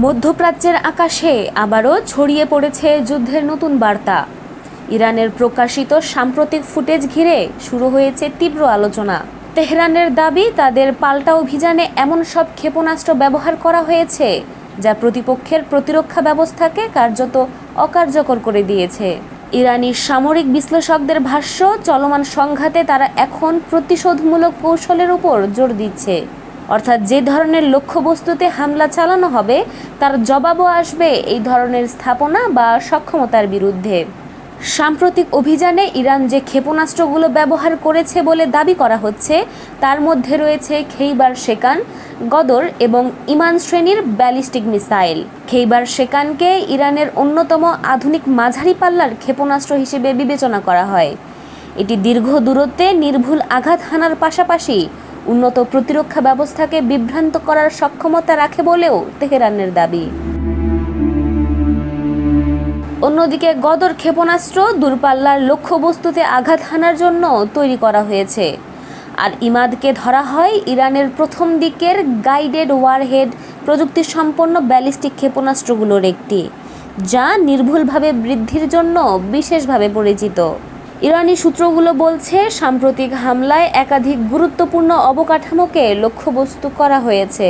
মধ্যপ্রাচ্যের আকাশে আবারও ছড়িয়ে পড়েছে যুদ্ধের নতুন বার্তা। ইরানের প্রকাশিত সাম্প্রতিক ফুটেজ ঘিরে শুরু হয়েছে তীব্র আলোচনা। তেহরানের দাবি, তাদের পাল্টা অভিযানে এমন সব ক্ষেপণাস্ত্র ব্যবহার করা হয়েছে যা প্রতিপক্ষের প্রতিরক্ষা ব্যবস্থাকে কার্যত অকার্যকর করে দিয়েছে। ইরানি সামরিক বিশ্লেষকদের ভাষ্য, চলমান সংঘাতে তারা এখন প্রতিশোধমূলক কৌশলের উপর জোর দিচ্ছে। অর্থাৎ যে ধরনের লক্ষ্যবস্তুতে হামলা চালানো হবে তার জবাবও আসবে এই ধরনের স্থাপনা বা সক্ষমতার বিরুদ্ধে। সাম্প্রতিক অভিযানে ইরান যে ক্ষেপণাস্ত্রগুলো ব্যবহার করেছে বলে দাবি করা হচ্ছে তার মধ্যে রয়েছে খেইবার শেকান, গদর এবং ইমান শ্রেণীর ব্যালিস্টিক মিসাইল। খেইবার শেকানকে ইরানের অন্যতম আধুনিক মাঝারি পাল্লার ক্ষেপণাস্ত্র হিসেবে বিবেচনা করা হয়। এটি দীর্ঘ দূরত্বে নির্ভুল আঘাত হানার পাশাপাশি উন্নত প্রতিরক্ষা ব্যবস্থাকে বিভ্রান্ত করার সক্ষমতা রাখে বলেও তেহরানের দাবি। অন্যদিকে গদর ক্ষেপণাস্ত্র দূরপাল্লার লক্ষ্যবস্তুতে আঘাত হানার জন্য তৈরি করা হয়েছে। আর ইমাদকে ধরা হয় ইরানের প্রথম দিকের গাইডেড ওয়ারহেড প্রযুক্তি সম্পন্ন ব্যালিস্টিক ক্ষেপণাস্ত্রগুলোর একটি, যা নির্ভুলভাবে বৃদ্ধির জন্য বিশেষভাবে পরিচিত। ইরানি সূত্রগুলো বলছে, সাম্প্রতিক হামলায় একাধিক গুরুত্বপূর্ণ অবকাঠামোকে লক্ষ্যবস্তু করা হয়েছে।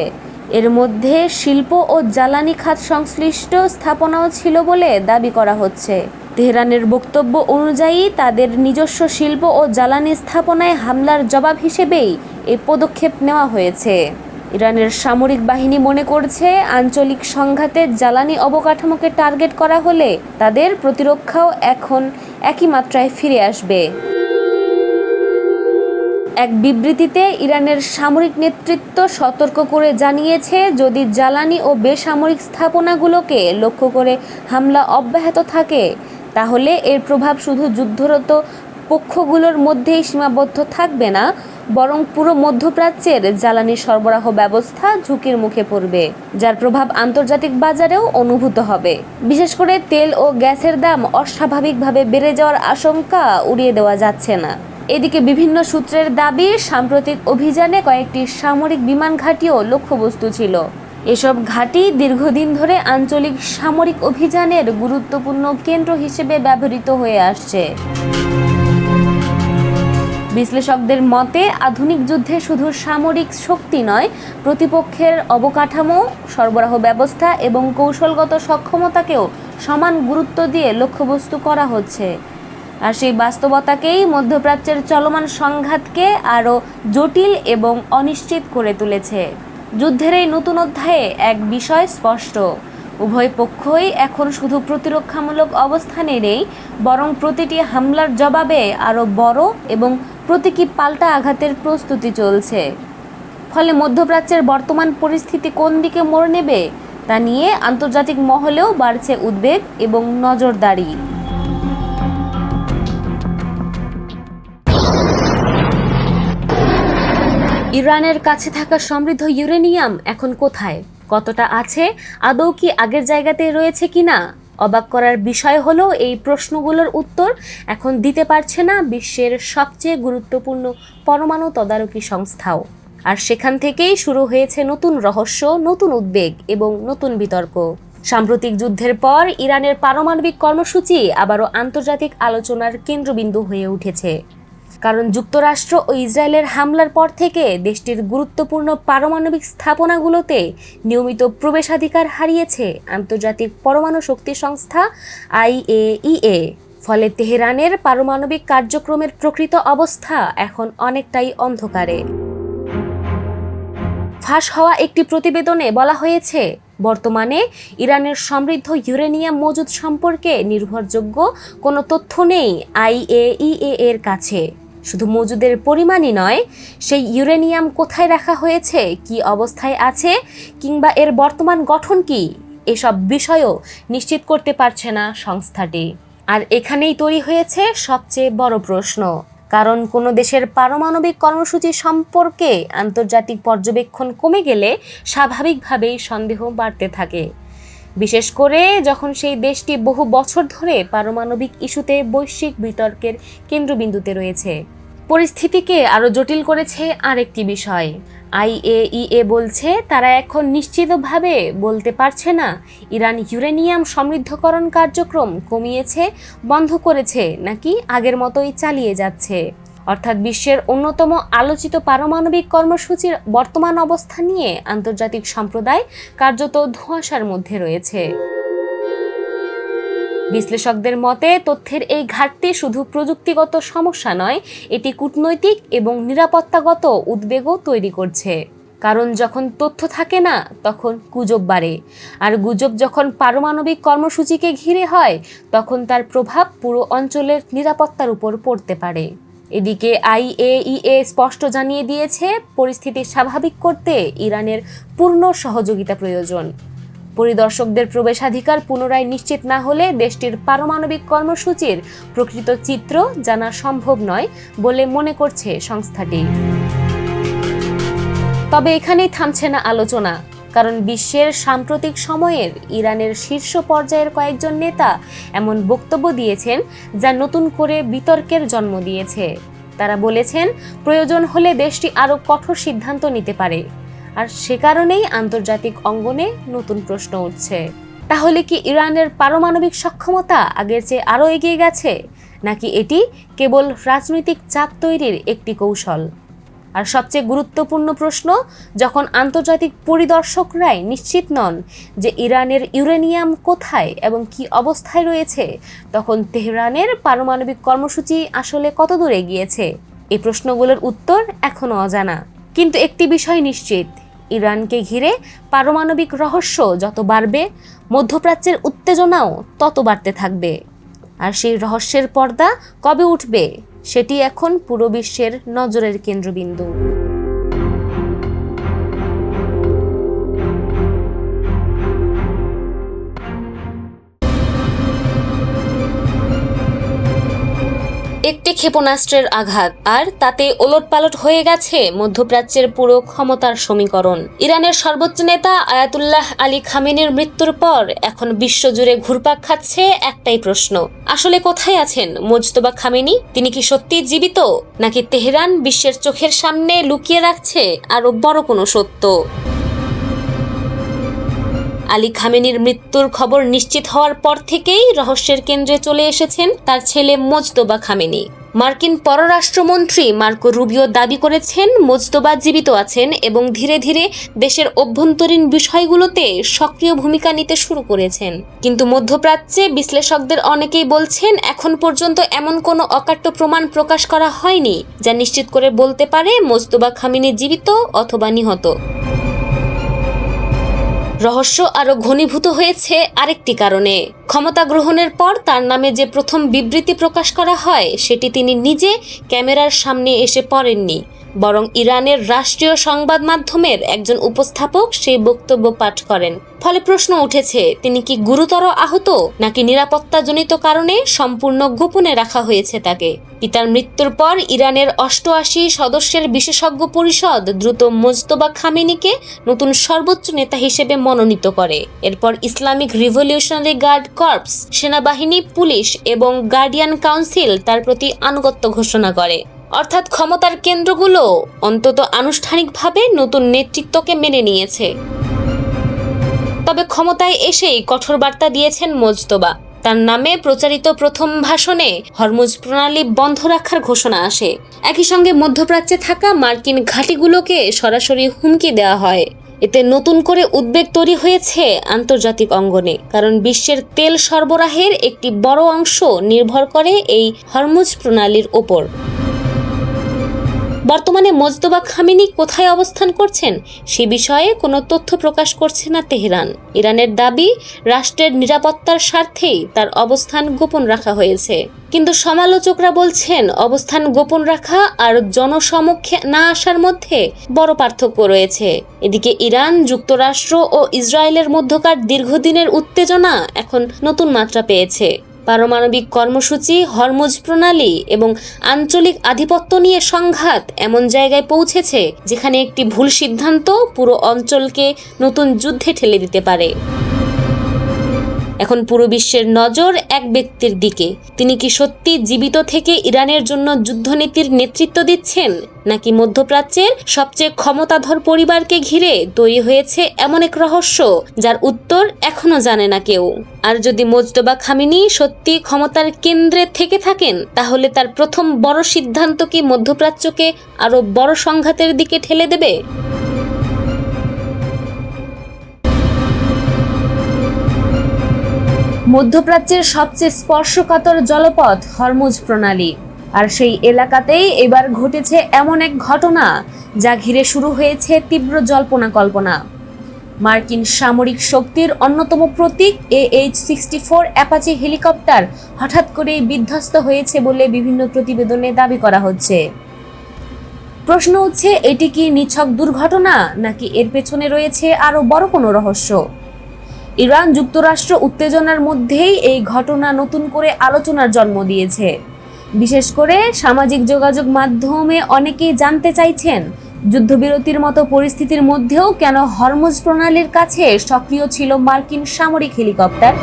এর মধ্যে শিল্প ও জ্বালানি খাত সংশ্লিষ্ট স্থাপনাও ছিল বলে দাবি করা হচ্ছে। তেহরানের বক্তব্য অনুযায়ী তাদের নিজস্ব শিল্প ও জ্বালানি স্থাপনায় হামলার জবাব হিসেবেই এই পদক্ষেপ নেওয়া হয়েছে। ইরানের সামরিক বাহিনী মনে করছে, আঞ্চলিক সংঘাতে জ্বালানি অবকাঠামোকে টার্গেট করা হলে তাদের প্রতিরক্ষাও এখন একই মাত্রায় ফিরে আসবে। এক বিবৃতিতে ইরানের সামরিক নেতৃত্ব সতর্ক করে জানিয়েছে, যদি জ্বালানি ও বেসামরিক স্থাপনাগুলোকে লক্ষ্য করে হামলা অব্যাহত থাকে তাহলে এর প্রভাব শুধু যুদ্ধরত পক্ষগুলোর মধ্যেই সীমাবদ্ধ থাকবে না, বরং পুরো মধ্যপ্রাচ্যের জ্বালানি সরবরাহ ব্যবস্থা ঝুঁকির মুখে পড়বে, যার প্রভাব আন্তর্জাতিক বাজারেও অনুভূত হবে। বিশেষ করে তেল ও গ্যাসের দাম অস্বাভাবিকভাবে বেড়ে যাওয়ার আশঙ্কা উড়িয়ে দেওয়া যাচ্ছে না। এদিকে বিভিন্ন সূত্রের দাবি, সাম্প্রতিক অভিযানে কয়েকটি সামরিক বিমান ঘাঁটিও লক্ষ্যবস্তু ছিল। এসব ঘাঁটি দীর্ঘদিন ধরে আঞ্চলিক সামরিক অভিযানের গুরুত্বপূর্ণ কেন্দ্র হিসেবে ব্যবহৃত হয়ে আসছে। বিশ্লেষকদের মতে, আধুনিক যুদ্ধে শুধু সামরিক শক্তি নয়, প্রতিপক্ষের অবকাঠামো, সরবরাহ ব্যবস্থা এবং কৌশলগত সক্ষমতাকেও সমান গুরুত্ব দিয়ে লক্ষ্যবস্তু করা হচ্ছে। আর সেই বাস্তবতাকেই মধ্যপ্রাচ্যের চলমান সংঘাতকে আরও জটিল এবং অনিশ্চিত করে তুলেছে। যুদ্ধের এই নতুন অধ্যায়ে এক বিষয় স্পষ্ট, উভয় পক্ষই এখন শুধু প্রতিরক্ষামূলক অবস্থানে নেই, বরং প্রতিটি হামলার জবাবে আরও বড় এবং প্রতীকী পাল্টা আঘাতের প্রস্তুতি চলছে। ফলে মধ্যপ্রাচ্যের বর্তমান পরিস্থিতি কোন দিকে মোড় নেবে তা নিয়ে আন্তর্জাতিক মহলেও বাড়ছে উদ্বেগ এবং নজরদারি। ইরানের কাছে থাকা সমৃদ্ধ ইউরেনিয়াম এখন কোথায়, কতটা আছে, আদৌ কি আগের জায়গাতেই রয়েছে কিনা? অবাক করার বিষয় হলো, এই প্রশ্নগুলোর উত্তর এখন দিতে পারছে না বিশ্বের সবচেয়ে গুরুত্বপূর্ণ পরমাণু তদারকি সংস্থাও। আর সেখান থেকেই শুরু হয়েছে নতুন রহস্য, নতুন উদ্বেগ এবং নতুন বিতর্ক। সাম্প্রতিক যুদ্ধের পর ইরানের পারমাণবিক কর্মসূচি আবারও আন্তর্জাতিক আলোচনার কেন্দ্রবিন্দু হয়ে উঠেছে। কারণ যুক্তরাষ্ট্র ও ইসরায়েলের হামলার পর থেকে দেশটির গুরুত্বপূর্ণ পারমাণবিক স্থাপনাগুলোতে নিয়মিত প্রবেশাধিকার হারিয়েছে আন্তর্জাতিক পরমাণু শক্তি সংস্থা IAEA। ফলে তেহরানের পারমাণবিক কার্যক্রমের প্রকৃত অবস্থা এখন অনেকটাই অন্ধকারে। ফাঁস হওয়া একটি প্রতিবেদনে বলা হয়েছে, বর্তমানে ইরানের সমৃদ্ধ ইউরেনিয়াম মজুদ সম্পর্কে নির্ভরযোগ্য কোনো তথ্য নেই IAEA এর কাছে। শুধু মজুদের পরিমাণই নয়, সেই ইউরেনিয়াম কোথায় রাখা হয়েছে, কী অবস্থায় আছে, কিংবা এর বর্তমান গঠন কী, এসব বিষয়ও নিশ্চিত করতে পারছে না সংস্থাটি। আর এখানেই তৈরি হয়েছে সবচেয়ে বড় প্রশ্ন, কারণ কোনো দেশের পারমাণবিক কর্মসূচি সম্পর্কে আন্তর্জাতিক পর্যবেক্ষণ কমে গেলে স্বাভাবিকভাবেই সন্দেহ বাড়তে থাকে, বিশেষ করে যখন সেই দেশটি বহু বছর ধরে পারমাণবিক ইস্যুতে বৈশ্বিক বিতর্কের কেন্দ্রবিন্দুতে রয়েছে। পরিস্থিতিকে আরও জটিল করেছে আরেকটি বিষয়, IAEA বলছে তারা এখন নিশ্চিতভাবে বলতে পারছে না ইরান ইউরেনিয়াম সমৃদ্ধকরণ কার্যক্রম কমিয়েছে, বন্ধ করেছে নাকি আগের মতোই চালিয়ে যাচ্ছে। অর্থাৎ বিশ্বের অন্যতম আলোচিত পারমাণবিক কর্মসূচির বর্তমান অবস্থা নিয়ে আন্তর্জাতিক সম্প্রদায় কার্যত ধোঁয়াশার মধ্যে রয়েছে। বিশ্লেষকদের মতে তথ্যের এই ঘাটতি শুধু প্রযুক্তিগত সমস্যা নয়, এটি কূটনৈতিক এবং নিরাপত্তাগত উদ্বেগও তৈরি করছে। কারণ যখন তথ্য থাকে না তখন গুজব বাড়ে, আর গুজব যখন পারমাণবিক কর্মসূচিকে ঘিরে হয় তখন তার প্রভাব পুরো অঞ্চলের নিরাপত্তার উপর পড়তে পারে। এদিকে IAEA স্পষ্ট জানিয়ে দিয়েছে পরিস্থিতি স্বাভাবিক করতে ইরানের পূর্ণ সহযোগিতা প্রয়োজন। পরিদর্শকদের প্রবেশাধিকার পুনরায় নিশ্চিত না হলে দেশটির পারমাণবিক কর্মসূচির প্রকৃত চিত্র জানা সম্ভব নয় বলে মনে করছে সংস্থাটি। তবে এখানেই থামছে না আলোচনা, কারণ বিশ্বের সাম্প্রতিক সময়ের ইরানের শীর্ষ পর্যায়ের কয়েকজন নেতা এমন বক্তব্য দিয়েছেন যা নতুন করে বিতর্কের জন্ম দিয়েছে। তারা বলেছেন প্রয়োজন হলে দেশটি আরও কঠোর সিদ্ধান্ত নিতে পারে, আর সে কারণেই আন্তর্জাতিক অঙ্গনে নতুন প্রশ্ন উঠছে। তাহলে কি ইরানের পারমাণবিক সক্ষমতা আগের চেয়ে আরও এগিয়ে গেছে, নাকি এটি কেবল রাজনৈতিক চাপ তৈরির একটি কৌশল? আর সবচেয়ে গুরুত্বপূর্ণ প্রশ্ন, যখন আন্তর্জাতিক পরিদর্শকরাই নিশ্চিত নন যে ইরানের ইউরেনিয়াম কোথায় এবং কি অবস্থায় রয়েছে, তখন তেহরানের পারমাণবিক কর্মসূচি আসলে কতদূর এগিয়েছে? এই প্রশ্নগুলোর উত্তর এখনও অজানা। কিন্তু একটি বিষয় নিশ্চিত, ইরানকে ঘিরে পারমাণবিক রহস্য যত বাড়বে, মধ্যপ্রাচ্যের উত্তেজনাও তত বাড়তে থাকবে। আর সেই রহস্যের পর্দা কবে উঠবে সেটি এখন পুরো বিশ্বের নজরের কেন্দ্রবিন্দু। একটি ক্ষেপণাস্ত্রের আঘাত আর তাতে ওলটপালট হয়ে গেছে মধ্যপ্রাচ্যের পুরো ক্ষমতার সমীকরণ। ইরানের সর্বোচ্চ নেতা আয়াতুল্লাহ আলী খামেনির মৃত্যুর পর এখন বিশ্বজুড়ে ঘুরপাক খাচ্ছে একটাই প্রশ্ন, আসলে কোথায় আছেন মোজতবা খামেনি? তিনি কি সত্যি জীবিত, নাকি তেহরান বিশ্বের চোখের সামনে লুকিয়ে রাখছে আরো বড় কোনো সত্য? আলী খামেনির মৃত্যুর খবর নিশ্চিত হওয়ার পর থেকেই রহস্যের কেন্দ্রে চলে এসেছেন তার ছেলে মোজতবা খামেনি। মার্কিন পররাষ্ট্রমন্ত্রী মার্কো রুবিও দাবি করেছেন মোজতবা জীবিত আছেন এবং ধীরে ধীরে দেশের অভ্যন্তরীণ বিষয়গুলোতে সক্রিয় ভূমিকা নিতে শুরু করেছেন। কিন্তু মধ্যপ্রাচ্যে বিশ্লেষকদের অনেকেই বলছেন এখন পর্যন্ত এমন কোনো অকাট্য প্রমাণ প্রকাশ করা হয়নি যা নিশ্চিত করে বলতে পারে মোজতবা খামেনি জীবিত অথবা নিহত। রহস্য আরো ঘনীভূত হয়েছে আরেকটি কারণে। ক্ষমতা গ্রহণের পর তার নামে যে প্রথম বিবৃতি প্রকাশ করা হয় সেটি তিনি নিজে ক্যামেরার সামনে এসে পড়েননি, বরং ইরানের রাষ্ট্রীয় সংবাদ মাধ্যমের একজন উপস্থাপক সেই বক্তব্য পাঠ করেন। ফলে প্রশ্ন উঠেছে, তিনি কি গুরুতর আহত, নাকি নিরাপত্তাজনিত কারণে সম্পূর্ণ গোপনে রাখা হয়েছে তাকে? পিতার মৃত্যুর পর ইরানের 88 সদস্যের বিশেষজ্ঞ পরিষদ দ্রুত মোজতবা খামেনিকে নতুন সর্বোচ্চ নেতা হিসেবে মনোনীত করে। এরপর ইসলামিক রিভলিউশনারি গার্ড কর্পস, সেনাবাহিনী, পুলিশ এবং গার্ডিয়ান কাউন্সিল তার প্রতি আনুগত্য ঘোষণা করে। অর্থাৎ ক্ষমতার কেন্দ্রগুলো অন্তত আনুষ্ঠানিকভাবে নতুন নেতৃত্বকে মেনে নিয়েছে। তবে ক্ষমতায় এসেই কঠোর বার্তা দিয়েছেন মোজতবা। তার নামে প্রচারিত প্রথম ভাষণে হরমুজ প্রণালী বন্ধ রাখার ঘোষণা আসে। একই সঙ্গে মধ্যপ্রাচ্যে থাকা মার্কিন ঘাঁটিগুলোকে সরাসরি হুমকি দেওয়া হয়। এতে নতুন করে উদ্বেগ তৈরি হয়েছে আন্তর্জাতিক অঙ্গনে, কারণ বিশ্বের তেল সরবরাহের একটি বড় অংশ নির্ভর করে এই হরমুজ প্রণালীর ওপর। বর্তমানে মোজতবা খামেনি কোথায় অবস্থান করছেন সে বিষয়ে কোনো তথ্য প্রকাশ করছে না তেহরান। ইরানের দাবি রাষ্ট্রের নিরাপত্তার স্বার্থেই তার অবস্থান গোপন রাখা হয়েছে। কিন্তু সমালোচকরা বলছেন অবস্থান গোপন রাখা আর জনসমক্ষে না আসার মধ্যে বড় পার্থক্য রয়েছে। এদিকে ইরান, যুক্তরাষ্ট্র ও ইসরায়েলের মধ্যকার দীর্ঘদিনের উত্তেজনা এখন নতুন মাত্রা পেয়েছে। পারমাণবিক কর্মসূচি, হরমুজ প্রণালী এবং আঞ্চলিক আধিপত্য নিয়ে সংঘাত এমন জায়গায় পৌঁছেছে যেখানে একটি ভুল সিদ্ধান্ত পুরো অঞ্চলকে নতুন যুদ্ধে ঠেলে দিতে পারে। এখন পুরো বিশ্বের নজর এক ব্যক্তির দিকে। তিনি কি সত্যি জীবিত থেকে ইরানের জন্য যুদ্ধনীতির নেতৃত্ব দিচ্ছেন, নাকি মধ্যপ্রাচ্যের সবচেয়ে ক্ষমতাধর পরিবারকে ঘিরে তৈরি হয়েছে এমন এক রহস্য যার উত্তর এখনো জানে না কেউ? আর যদি মোজতবা খামেনি সত্যি ক্ষমতার কেন্দ্রে থেকে থাকেন, তাহলে তার প্রথম বড় সিদ্ধান্ত কি মধ্যপ্রাচ্যকে আরো বড় সংঘাতের দিকে ঠেলে দেবে? মধ্যপ্রাচ্যের সবচেয়ে স্পর্শকাতর জলপথ হরমুজ প্রণালী, আর সেই এলাকাতেই এবার ঘটেছে এমন এক ঘটনা যা ঘিরে শুরু হয়েছে তীব্র জল্পনা কল্পনা। মার্কিন সামরিক শক্তির অন্যতম প্রতীক AH-64 অ্যাপাচি হেলিকপ্টার হঠাৎ করেই বিধ্বস্ত হয়েছে বলে বিভিন্ন প্রতিবেদনে দাবি করা হচ্ছে। প্রশ্ন হচ্ছে, এটি কি নিছক দুর্ঘটনা, নাকি এর পেছনে রয়েছে আরো বড় কোনো রহস্য? ইরান যুক্তরাষ্ট্র উত্তেজনার মধ্যেই এই ঘটনা নতুন করে আলোচনার জন্ম দিয়েছে। বিশেষ করে সামাজিক যোগাযোগ মাধ্যমে অনেকেই জানতে চাইছেন, যুদ্ধবিরতির মতো পরিস্থিতির মধ্যেও কেন হরমুজ প্রণালীর কাছে সক্রিয় ছিল মার্কিন সামরিক হেলিকপ্টার।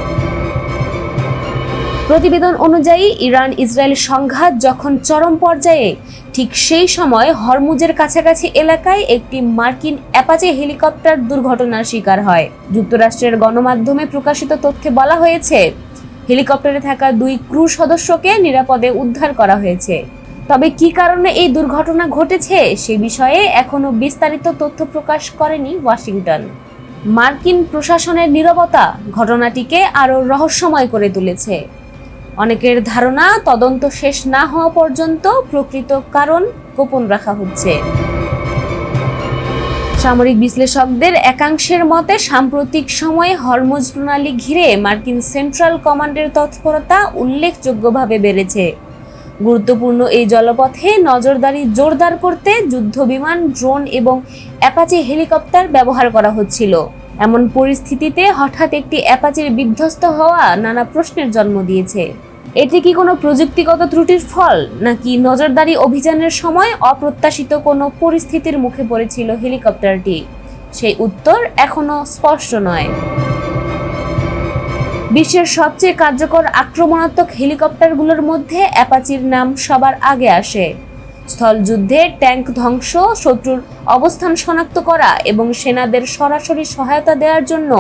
প্রতিবেদন অনুযায়ী ইরান ইসরায়েল সংঘাত যখন চরম পর্যায়ে, ঠিক সেই সময় হরমুজের কাছাকাছি এলাকায় একটি মার্কিন অ্যাপাচি হেলিকপ্টার দুর্ঘটনার শিকার হয়। যুক্তরাষ্ট্রের গণমাধ্যমে প্রকাশিত তথ্যে বলা হয়েছে, হেলিকপ্টারে থাকা 2 ক্রু সদস্যকে নিরাপদে উদ্ধার করা হয়েছে। তবে কি কারণে এই দুর্ঘটনা ঘটেছে সে বিষয়ে এখনো বিস্তারিত তথ্য প্রকাশ করেনি ওয়াশিংটন। মার্কিন প্রশাসনের নীরবতা ঘটনাটিকে আরো রহস্যময় করে তুলেছে। অনেকের ধারণা, তদন্ত শেষ না হওয়া পর্যন্ত প্রকৃত কারণ গোপন রাখা হচ্ছে। সামরিক বিশ্লেষকদের একাংশের মতে, সাম্প্রতিক সময়ে হরমুজ প্রণালী ঘিরে মার্কিন সেন্ট্রাল কমান্ডের তৎপরতা উল্লেখযোগ্যভাবে বেড়েছে। গুরুত্বপূর্ণ এই জলপথে নজরদারি জোরদার করতে যুদ্ধবিমান, ড্রোন এবং অ্যাপাচি হেলিকপ্টার ব্যবহার করা হচ্ছিল। এমন পরিস্থিতিতে হঠাৎ একটি অ্যাপাচির বিধ্বস্ত হওয়া নানা প্রশ্নের জন্ম দিয়েছে। এটি কি কোনো প্রযুক্তিগত ত্রুটির ফল, নাকি নজরদারি অভিযানের সময় অপ্রত্যাশিত কোনো পরিস্থিতির মুখে পড়েছিল হেলিকপ্টারটি? সেই উত্তর এখনো স্পষ্ট নয়। বিশ্বের সবচেয়ে কার্যকর আক্রমণাত্মক হেলিকপ্টারগুলোর মধ্যে অ্যাপাচির নাম সবার আগে আসে। স্থলযুদ্ধে ট্যাঙ্ক ধ্বংস, শত্রুর অবস্থান শনাক্ত করা এবং সেনাদের সরাসরি সহায়তা দেওয়ার জন্য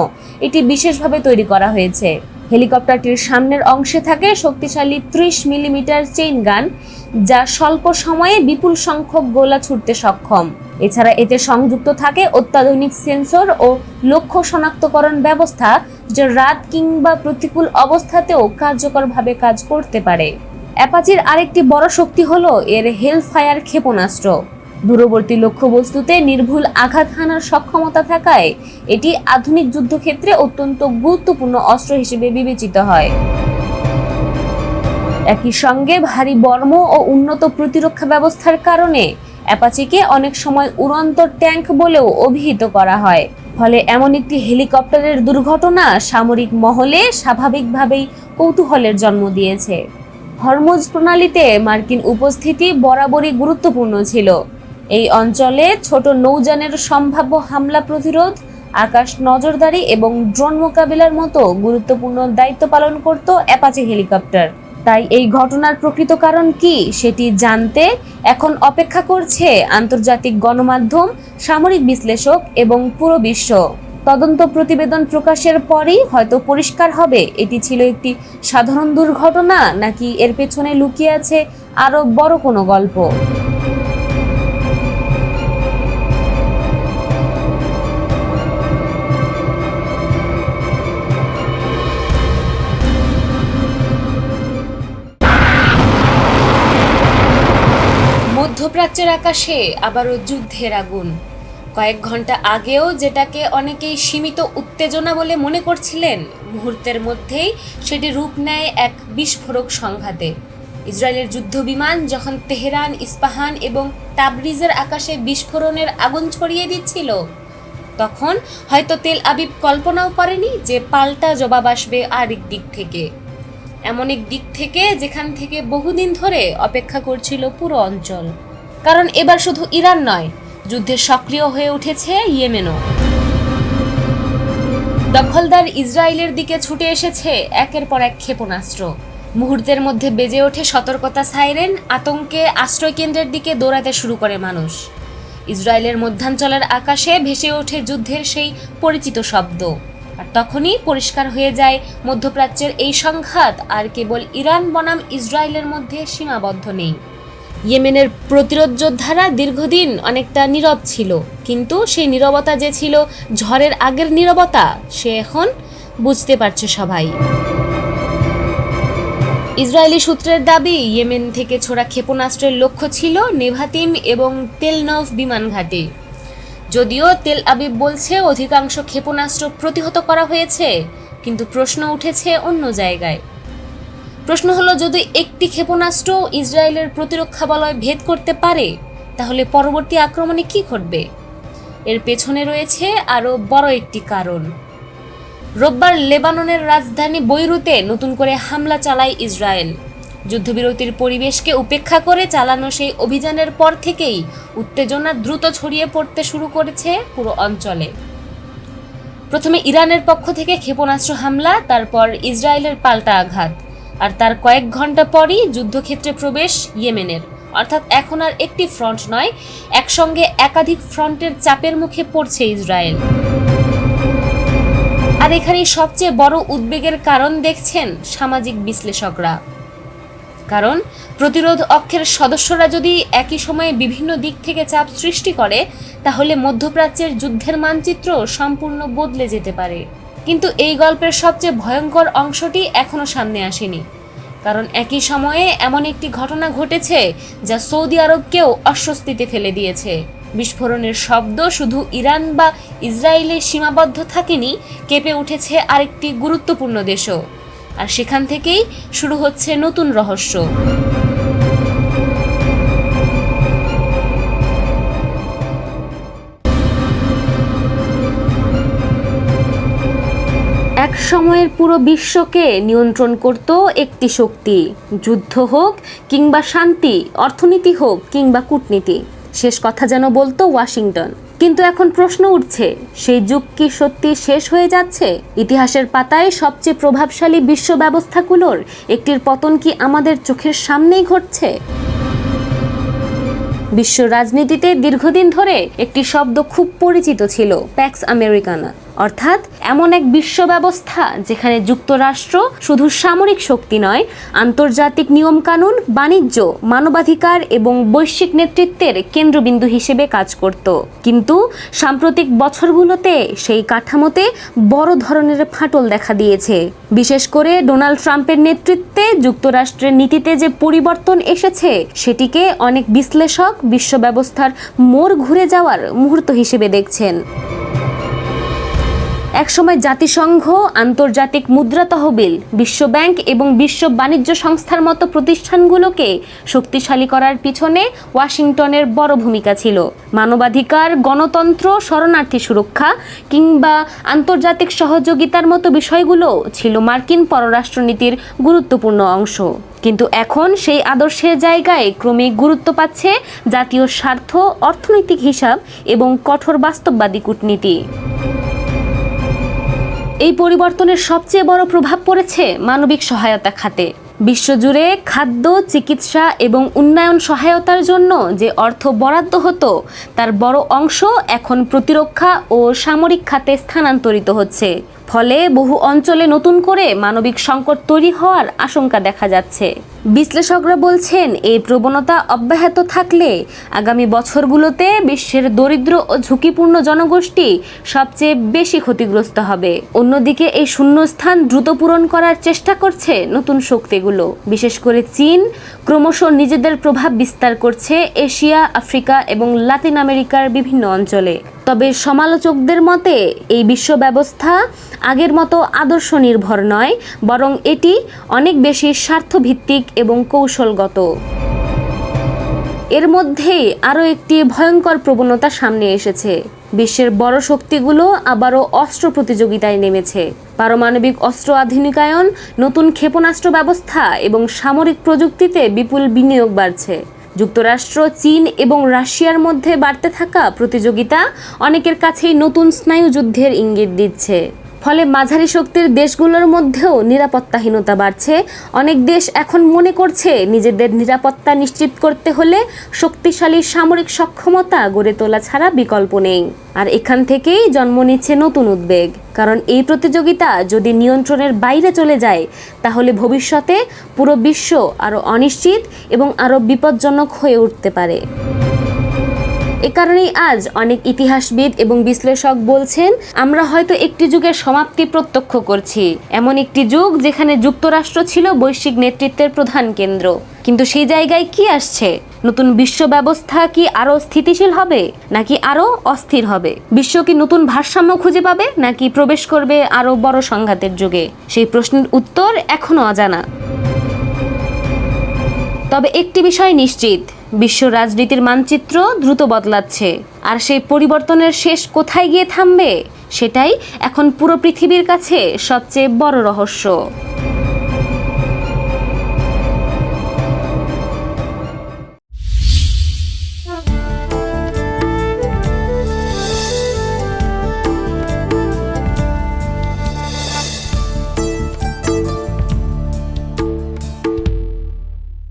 এটি বিশেষভাবে তৈরি করা হয়েছে। হেলিকপ্টারটির সামনের অংশে থাকে শক্তিশালী 30 মিলিমিটার চেইন গান, যা স্বল্প সময়ে বিপুল সংখ্যক গোলা ছুড়তে সক্ষম। এছাড়া এতে সংযুক্ত থাকে অত্যাধুনিক সেন্সর ও লক্ষ্য শনাক্তকরণ ব্যবস্থা, যা রাত কিংবা প্রতিকূল অবস্থাতেও কার্যকরভাবে কাজ করতে পারে। অ্যাপাচির আরেকটি বড় শক্তি হলো এর হেলফায়ার ক্ষেপণাস্ত্র। দূরবর্তী লক্ষ্যবস্তুতে নির্ভুল আঘাত হানার সক্ষমতা থাকায় এটি আধুনিক যুদ্ধক্ষেত্রে অত্যন্ত গুরুত্বপূর্ণ অস্ত্র হিসেবে বিবেচিত হয়। একই সঙ্গে ভারী বর্ম ও উন্নত প্রতিরক্ষা ব্যবস্থার কারণে অ্যাপাচিকে অনেক সময় উড়ন্ত ট্যাঙ্ক বলেও অভিহিত করা হয়। ফলে এমন একটি হেলিকপ্টারের দুর্ঘটনা সামরিক মহলে স্বাভাবিকভাবেই কৌতূহলের জন্ম দিয়েছে। হরমুজ প্রণালীতে মার্কিন উপস্থিতি বরাবরই গুরুত্বপূর্ণ ছিল। এই অঞ্চলে ছোট নৌযানের সম্ভাব্য হামলা প্রতিরোধ, আকাশ নজরদারি এবং ড্রোন মোকাবিলার মতো গুরুত্বপূর্ণ দায়িত্ব পালন করত অ্যাপাচি হেলিকপ্টার। তাই এই ঘটনার প্রকৃত কারণ কি সেটি জানতে এখন অপেক্ষা করছে আন্তর্জাতিক গণমাধ্যম, সামরিক বিশ্লেষক এবং পুরো বিশ্ব। তদন্ত প্রতিবেদন প্রকাশের পরই হয়তো পরিষ্কার হবে এটি ছিল একটি সাধারণ দুর্ঘটনা, নাকি এর পেছনে লুকিয়ে আছে আরো বড় কোনো গল্প। মধ্যপ্রাচ্যের আকাশে আবারও যুদ্ধের আগুন। কয়েক ঘন্টা আগেও যেটাকে অনেকেই সীমিত উত্তেজনা বলে মনে করছিলেন, মুহূর্তের মধ্যেই সেটি রূপ নেয় এক বিস্ফোরক সংঘাতে। ইসরায়েলের যুদ্ধবিমান যখন তেহরান, ইস্পাহান এবং তাবরিজের আকাশে বিস্ফোরণের আগুন ছড়িয়ে দিচ্ছিল, তখন হয়তো তেল আবিব কল্পনাও করেনি যে পাল্টা জবাব আসবে আরেক দিক থেকে। এমন এক দিক থেকে যেখান থেকে বহুদিন ধরে অপেক্ষা করছিল পুরো অঞ্চল। কারণ এবার শুধু ইরান নয়, যুদ্ধে সক্রিয় হয়ে উঠেছে ইয়েমেনও। দখলদার ইসরায়েলের দিকে ছুটে এসেছে একের পর এক ক্ষেপণাস্ত্র। মুহূর্তের মধ্যে বেজে ওঠে সতর্কতা সাইরেন, আতঙ্কে আশ্রয়কেন্দ্রের দিকে দৌড়াতে শুরু করে মানুষ। ইসরায়েলের মধ্যাঞ্চলের আকাশে ভেসে ওঠে যুদ্ধের সেই পরিচিত শব্দ। আর তখনই পরিষ্কার হয়ে যায় মধ্যপ্রাচ্যের এই সংঘাত আর কেবল ইরান বনাম ইসরায়েলের মধ্যে সীমাবদ্ধ নেই। ইয়েমেনের প্রতিরোধ যোদ্ধারা দীর্ঘদিন অনেকটা নীরব ছিল, কিন্তু সেই নীরবতা যে ছিল ঝড়ের আগের নীরবতা, সে এখন বুঝতে পারছে সবাই। ইসরায়েলি সূত্রের দাবি, ইয়েমেন থেকে ছোড়া ক্ষেপণাস্ত্রের লক্ষ্য ছিল নেভাতিম এবং তেল নভ বিমান ঘাঁটি। যদিও তেল আবিব বলছে অধিকাংশ ক্ষেপণাস্ত্র প্রতিহত করা হয়েছে, কিন্তু প্রশ্ন উঠেছে অন্য জায়গায়। প্রশ্ন হলো, যদি একটি ক্ষেপণাস্ত্র ইসরায়েলের প্রতিরক্ষা বলয় ভেদ করতে পারে, তাহলে পরবর্তী আক্রমণে কি ঘটবে? এর পেছনে রয়েছে আরও বড় একটি কারণ। রোববার লেবাননের রাজধানী বৈরুতে নতুন করে হামলা চালায় ইসরায়েল। যুদ্ধবিরতির পরিবেশকে উপেক্ষা করে চালানো সেই অভিযানের পর থেকেই উত্তেজনা দ্রুত ছড়িয়ে পড়তে শুরু করেছে পুরো অঞ্চলে। প্রথমে ইরানের পক্ষ থেকে ক্ষেপণাস্ত্র হামলা, তারপর ইসরায়েলের পাল্টা আঘাত, আর তার কয়েক ঘন্টা পরই যুদ্ধক্ষেত্রে প্রবেশ ইয়েমেনের। অর্থাৎ এখন আর একটি ফ্রন্ট নয়, একসঙ্গে একাধিক ফ্রন্টের চাপের মুখে পড়ছে ইসরায়েল। আর এখানেই সবচেয়ে বড় উদ্বেগের কারণ দেখছেন সামাজিক বিশ্লেষকরা। কারণ প্রতিরোধ অক্ষের সদস্যরা যদি একই সময়ে বিভিন্ন দিক থেকে চাপ সৃষ্টি করে, তাহলে মধ্যপ্রাচ্যের যুদ্ধের মানচিত্র সম্পূর্ণ বদলে যেতে পারে। কিন্তু এই গল্পের সবচেয়ে ভয়ঙ্কর অংশটি এখনো সামনে আসেনি। কারণ একই সময়ে এমন একটি ঘটনা ঘটেছে যা সৌদি আরবকেও অস্বস্তিতে ফেলে দিয়েছে। বিস্ফোরণের শব্দ শুধু ইরান বা ইসরায়েলে সীমাবদ্ধ থাকেনি, কেঁপে উঠেছে আরেকটি গুরুত্বপূর্ণ দেশও। আর সেখান থেকেই শুরু হচ্ছে নতুন রহস্য। এক সময়ের পুরো বিশ্বকে নিয়ন্ত্রণ করত একটি শক্তি। যুদ্ধ হোক কিংবা শান্তি, অর্থনীতি হোক কিংবা কূটনীতি, শেষ কথা যেন বলতো ওয়াশিংটন। কিন্তু এখন প্রশ্ন উঠছে, সেই যুগ কি সত্যি শেষ হয়ে যাচ্ছে? ইতিহাসের পাতায় সবচেয়ে প্রভাবশালী বিশ্ব ব্যবস্থাগুলোর একটির পতন কি আমাদের চোখের সামনেই ঘটছে? বিশ্ব রাজনীতিতে দীর্ঘদিন ধরে একটি শব্দ খুব পরিচিত ছিল, প্যাক্স আমেরিকানা। অর্থাৎ এমন এক বিশ্ব ব্যবস্থা যেখানে যুক্তরাষ্ট্র শুধু সামরিক শক্তি নয়, আন্তর্জাতিক নিয়মকানুন, বাণিজ্য, মানবাধিকার এবং বৈশ্বিক নেতৃত্বের কেন্দ্রবিন্দু হিসেবে কাজ করত। কিন্তু সাম্প্রতিক বছরগুলোতে সেই কাঠামোতে বড় ধরনের ফাটল দেখা দিয়েছে। বিশেষ করে ডোনাল্ড ট্রাম্পের নেতৃত্বে যুক্তরাষ্ট্রের নীতিতে যে পরিবর্তন এসেছে, সেটিকে অনেক বিশ্লেষক বিশ্ব ব্যবস্থার মোড় ঘুরে যাওয়ার মুহূর্ত হিসেবে দেখছেন। একসময় জাতিসংঘ, আন্তর্জাতিক মুদ্রা তহবিল, বিশ্বব্যাংক এবং বিশ্ব বাণিজ্য সংস্থার মতো প্রতিষ্ঠানগুলোকে শক্তিশালী করার পিছনে ওয়াশিংটনের বড় ভূমিকা ছিল। মানবাধিকার, গণতন্ত্র, শরণার্থী সুরক্ষা কিংবা আন্তর্জাতিক সহযোগিতার মতো বিষয়গুলো ছিল মার্কিন পররাষ্ট্রনীতির গুরুত্বপূর্ণ অংশ। কিন্তু এখন সেই আদর্শের জায়গায় ক্রমেই গুরুত্ব পাচ্ছে জাতীয় স্বার্থ, অর্থনৈতিক হিসাব এবং কঠোর বাস্তববাদী কূটনীতি। এই পরিবর্তনের সবচেয়ে বড় প্রভাব পড়েছে মানবিক সহায়তা খাতে। বিশ্বজুড়ে খাদ্য, চিকিৎসা এবং উন্নয়ন সহায়তার জন্য যে অর্থ বরাদ্দ হতো, তার বড় অংশ এখন প্রতিরক্ষা ও সামরিক খাতে স্থানান্তরিত হচ্ছে। ফলে বহু অঞ্চলে নতুন করে মানবিক সংকট তৈরি হওয়ার আশঙ্কা দেখা যাচ্ছে। বিশ্লেষকরা বলছেন, এই প্রবণতা অব্যাহত থাকলে আগামী বছরগুলোতে বিশ্বের দরিদ্র ও ঝুঁকিপূর্ণ জনগোষ্ঠী সবচেয়ে বেশি ক্ষতিগ্রস্ত হবে। অন্যদিকে এই শূন্যস্থান দ্রুত পূরণ করার চেষ্টা করছে নতুন শক্তিগুলো। বিশেষ করে চীন ক্রমশ নিজেদের প্রভাব বিস্তার করছে এশিয়া, আফ্রিকা এবং লাতিন আমেরিকার বিভিন্ন অঞ্চলে। তবে সমালোচকদের মতে এই বিশ্ব ব্যবস্থা আগের মতো আদর্শ নির্ভর নয়, বরং এটি অনেক বেশি স্বার্থভিত্তিক এবং কৌশলগত। এর মধ্যেই আরও একটি ভয়ঙ্কর প্রবণতা সামনে এসেছে। বিশ্বের বড় শক্তিগুলো আবারও অস্ত্র প্রতিযোগিতায় নেমেছে। পারমাণবিক অস্ত্র আধুনিকায়ন, নতুন ক্ষেপণাস্ত্র ব্যবস্থা এবং সামরিক প্রযুক্তিতে বিপুল বিনিয়োগ বাড়ছে। যুক্তরাষ্ট্র, চীন এবং রাশিয়ার মধ্যে বাড়তে থাকা প্রতিযোগিতা অনেকের কাছেই নতুন স্নায়ুযুদ্ধের ইঙ্গিত দিচ্ছে। ফলে মাঝারি শক্তির দেশগুলোর মধ্যেও নিরাপত্তাহীনতা বাড়ছে। অনেক দেশ এখন মনে করছে নিজেদের নিরাপত্তা নিশ্চিত করতে হলে শক্তিশালী সামরিক সক্ষমতা গড়ে তোলা ছাড়া বিকল্প নেই। আর এখান থেকেই জন্ম নিচ্ছে নতুন উদ্বেগ, কারণ এই প্রতিযোগিতা যদি নিয়ন্ত্রণের বাইরে চলে যায় তাহলে ভবিষ্যতে পুরো বিশ্ব আরও অনিশ্চিত এবং আরও বিপজ্জনক হয়ে উঠতে পারে। এ কারণেই আজ অনেক ইতিহাসবিদ এবং বিশ্লেষক বলছেন, আমরা হয়তো একটি যুগের সমাপ্তি প্রত্যক্ষ করছি। এমন একটি যুগ যেখানে যুক্তরাষ্ট্র ছিল বৈশ্বিক নেতৃত্বের প্রধান কেন্দ্র, কিন্তু সেই জায়গায় কি আসছে? নতুন বিশ্ব ব্যবস্থা কি আরও স্থিতিশীল হবে নাকি আরও অস্থির হবে? বিশ্ব কি নতুন ভারসাম্য খুঁজে পাবে নাকি প্রবেশ করবে আরও বড় সংঘাতের যুগে? সেই প্রশ্নের উত্তর এখনো অজানা। তবে একটি বিষয় নিশ্চিত, বিশ্ব রাজনীতির মানচিত্র দ্রুত বদলাচ্ছে, আর সেই পরিবর্তনের শেষ কোথায় গিয়ে থামবে সেটাই এখন পুরো পৃথিবীর কাছে সবচেয়ে বড় রহস্য।